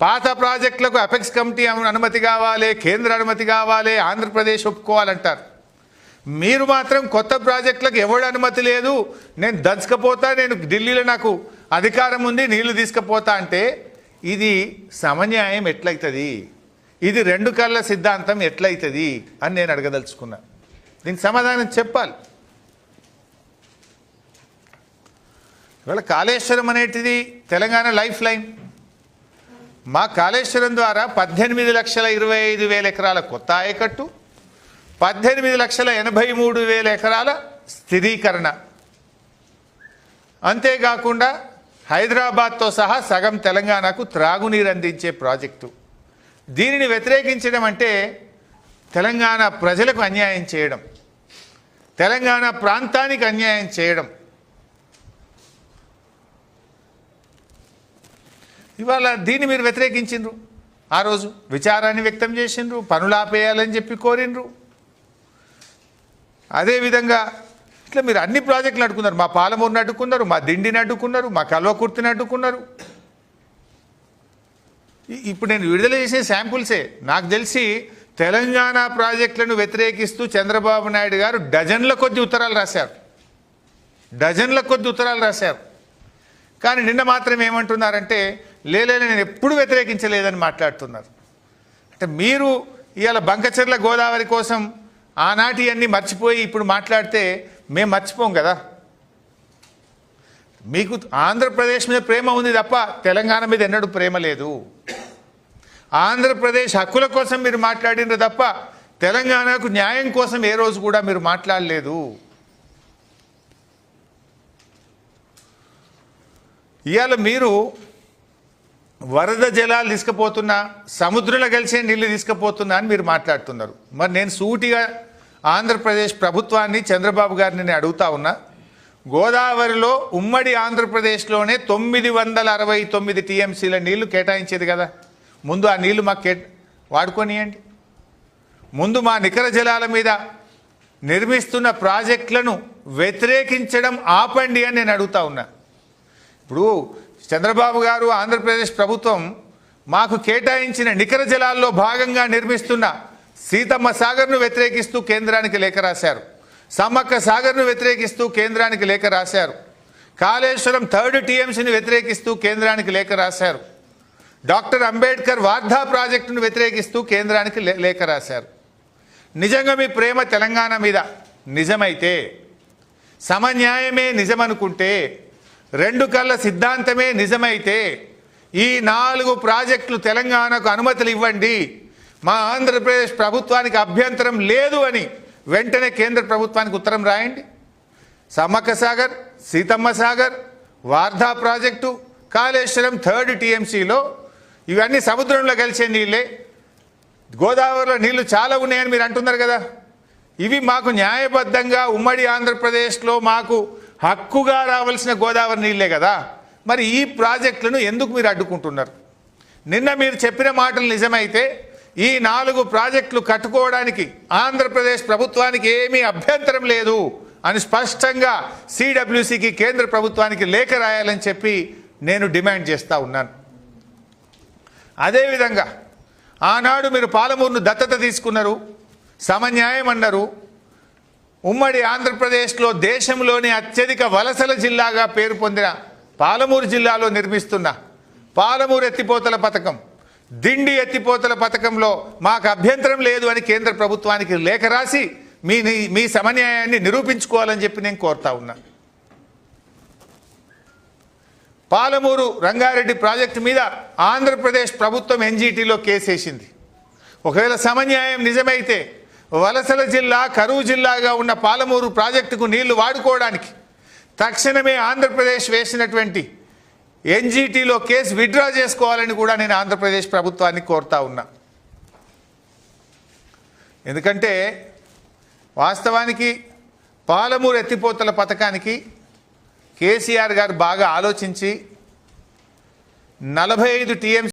పాత ప్రాజెక్టులకు apex committee అనుమతి కావాలి, కేంద్ర అనుమతి కావాలి, ఆంధ్రప్రదేశ్ ఒప్పుకోవాలంటారు. మీరు మాత్రం కొత్త ప్రాజెక్టులకు ఎవరి అనుమతి లేదు, నేను దంచకపోతా, నేను ఢిల్లీలో నాకు అధికారం ఉంది, నీళ్లు తీసుకుపోతా అంటే ఇది సమన్యాయం ఎట్లయితుంది? ఇది రెండు కళ్ళ సిద్ధాంతం ఎట్లయితుంది అని నేను అడగదలుచుకున్నా. దీనికి సమాధానం చెప్పాలి. ఇవాళ కాళేశ్వరం అనేటిది తెలంగాణ లైఫ్ లైన్. మా కాళేశ్వరం ద్వారా 18,25,000 ఎకరాల కొత్త ఆయకట్టు, 18,83,000 ఎకరాల స్థిరీకరణ, అంతేకాకుండా హైదరాబాద్తో సహా సగం తెలంగాణకు త్రాగునీరు అందించే ప్రాజెక్టు. దీనిని వ్యతిరేకించడం అంటే తెలంగాణ ప్రజలకు అన్యాయం చేయడం, తెలంగాణ ప్రాంతానికి అన్యాయం చేయడం. ఇవాళ దీన్ని మీరు వ్యతిరేకించిండ్రు. ఆ రోజు విచారాన్ని వ్యక్తం చేసిండ్రు, పనులు ఆపేయాలని చెప్పి కోరిండ్రు. అదేవిధంగా ఇట్లా మీరు అన్ని ప్రాజెక్టులు అడ్డుకున్నారు. మా పాలమూరుని అడ్డుకున్నారు, మా దిండిని అడ్డుకున్నారు, మా కల్వకుర్తిని అడ్డుకున్నారు. ఇప్పుడు నేను విడుదల చేసే శాంపుల్సే. నాకు తెలిసి తెలంగాణ ప్రాజెక్టులను వ్యతిరేకిస్తూ చంద్రబాబు నాయుడు గారు డజన్ల కొద్ది ఉత్తరాలు రాశారు. కానీ నిన్న మాత్రం ఏమంటున్నారంటే లేలే నేను ఎప్పుడు వ్యతిరేకించలేదని మాట్లాడుతున్నారు. అంటే మీరు ఇవాళ బంకచెర్ల గోదావరి కోసం ఆనాటి అన్నీ మర్చిపోయి ఇప్పుడు మాట్లాడితే మేము మర్చిపోం కదా. మీకు ఆంధ్రప్రదేశ్ మీద ప్రేమ ఉంది తప్ప తెలంగాణ మీద ఎన్నడూ ప్రేమ లేదు. ఆంధ్రప్రదేశ్ హక్కుల కోసం మీరు మాట్లాడినారు తప్ప తెలంగాణకు న్యాయం కోసం ఏ రోజు కూడా మీరు మాట్లాడలేదు. ఇవాళ మీరు వరద జలాలు తీసుకుపోతున్నా, సముద్రంలో కలిసే నీళ్ళు తీసుకుపోతున్నా అని మీరు మాట్లాడుతున్నారు. మరి నేను సూటిగా ఆంధ్రప్రదేశ్ ప్రభుత్వాన్ని, చంద్రబాబు గారిని నేను అడుగుతా ఉన్నా, గోదావరిలో ఉమ్మడి ఆంధ్రప్రదేశ్లోనే 969 టీఎంసీల నీళ్లు కేటాయించేది కదా. ముందు ఆ నీళ్లు మాకు వాడుకొనియండి. ముందు మా నికర జలాల మీద నిర్మిస్తున్న ప్రాజెక్టులను వ్యతిరేకించడం ఆపండి అని నేను అడుగుతా ఉన్నా. ఇప్పుడు చంద్రబాబు గారు, ఆంధ్రప్రదేశ్ ప్రభుత్వం మాకు కేటాయించిన నికర జలాల్లో భాగంగా నిర్మిస్తున్న సీతమ్మ సాగర్ను వ్యతిరేకిస్తూ కేంద్రానికి లేఖ రాశారు, సమ్మక్క సాగర్ను వ్యతిరేకిస్తూ కేంద్రానికి లేఖ రాశారు, కాళేశ్వరం 3rd టీఎంసీని వ్యతిరేకిస్తూ కేంద్రానికి లేఖ రాశారు, డాక్టర్ అంబేద్కర్ వార్ధా ప్రాజెక్టును వ్యతిరేకిస్తూ కేంద్రానికి లేఖ రాశారు. నిజంగా మీ ప్రేమ తెలంగాణ మీద నిజమైతే, సమన్యాయమే నిజమనుకుంటే, రెండు కళ్ళ సిద్ధాంతమే నిజమైతే ఈ 4 ప్రాజెక్టులు తెలంగాణకు అనుమతులు ఇవ్వండి, మా ఆంధ్రప్రదేశ్ ప్రభుత్వానికి అభ్యంతరం లేదు అని వెంటనే కేంద్ర ప్రభుత్వానికి ఉత్తరం రాయండి. సమ్మక్క సాగర్, సీతమ్మ సాగర్, వార్ధా ప్రాజెక్టు, కాళేశ్వరం 3rd టీఎంసీలో ఇవన్నీ సముద్రంలో కలిసే నీళ్ళే. గోదావరిలో నీళ్లు చాలా ఉన్నాయని మీరు అంటున్నారు కదా. ఇవి మాకు న్యాయబద్ధంగా ఉమ్మడి ఆంధ్రప్రదేశ్లో మాకు హక్కుగా రావాల్సిన గోదావరి నీళ్ళే కదా. మరి ఈ ప్రాజెక్టులను ఎందుకు మీరు అడ్డుకుంటున్నారు? నిన్న మీరు చెప్పిన మాటలు నిజమైతే ఈ 4 ప్రాజెక్టులు కట్టుకోవడానికి ఆంధ్రప్రదేశ్ ప్రభుత్వానికి ఏమీ అభ్యంతరం లేదు అని స్పష్టంగా సిడబ్ల్యూసికి, కేంద్ర ప్రభుత్వానికి లేఖ రాయాలని చెప్పి నేను డిమాండ్ చేస్తూ ఉన్నాను. అదేవిధంగా ఆనాడు మీరు పాలమూరును దత్తత తీసుకున్నారు, సమన్యాయం అన్నారు. ఉమ్మడి ఆంధ్రప్రదేశ్లో దేశంలోని అత్యధిక వలసల జిల్లాగా పేరు పొందిన పాలమూరు జిల్లాలో నిర్మిస్తున్న పాలమూరు ఎత్తిపోతల పథకం, దిండి ఎత్తిపోతల పథకంలో మాకు అభ్యంతరం లేదు అని కేంద్ర ప్రభుత్వానికి లేఖ రాసి మీ సమన్యాయాన్ని నిరూపించుకోవాలని చెప్పి నేను కోరుతా ఉన్నా. పాలమూరు రంగారెడ్డి ప్రాజెక్టు మీద ఆంధ్రప్రదేశ్ ప్రభుత్వం ఎన్జీటీలో కేసేసింది. ఒకవేళ సమన్యాయం నిజమైతే వలసల జిల్లా, కరువు జిల్లాగా ఉన్న పాలమూరు ప్రాజెక్టుకు నీళ్లు వాడుకోవడానికి తక్షణమే ఆంధ్రప్రదేశ్ వేసినటువంటి ఎన్జీటీలో కేసు విత్డ్రా చేసుకోవాలని కూడా నేను ఆంధ్రప్రదేశ్ ప్రభుత్వాన్ని కోరుతా ఉన్నా. ఎందుకంటే వాస్తవానికి పాలమూరు ఎత్తిపోతల పథకానికి కేసీఆర్ గారు బాగా ఆలోచించి 45 టీఎంసీ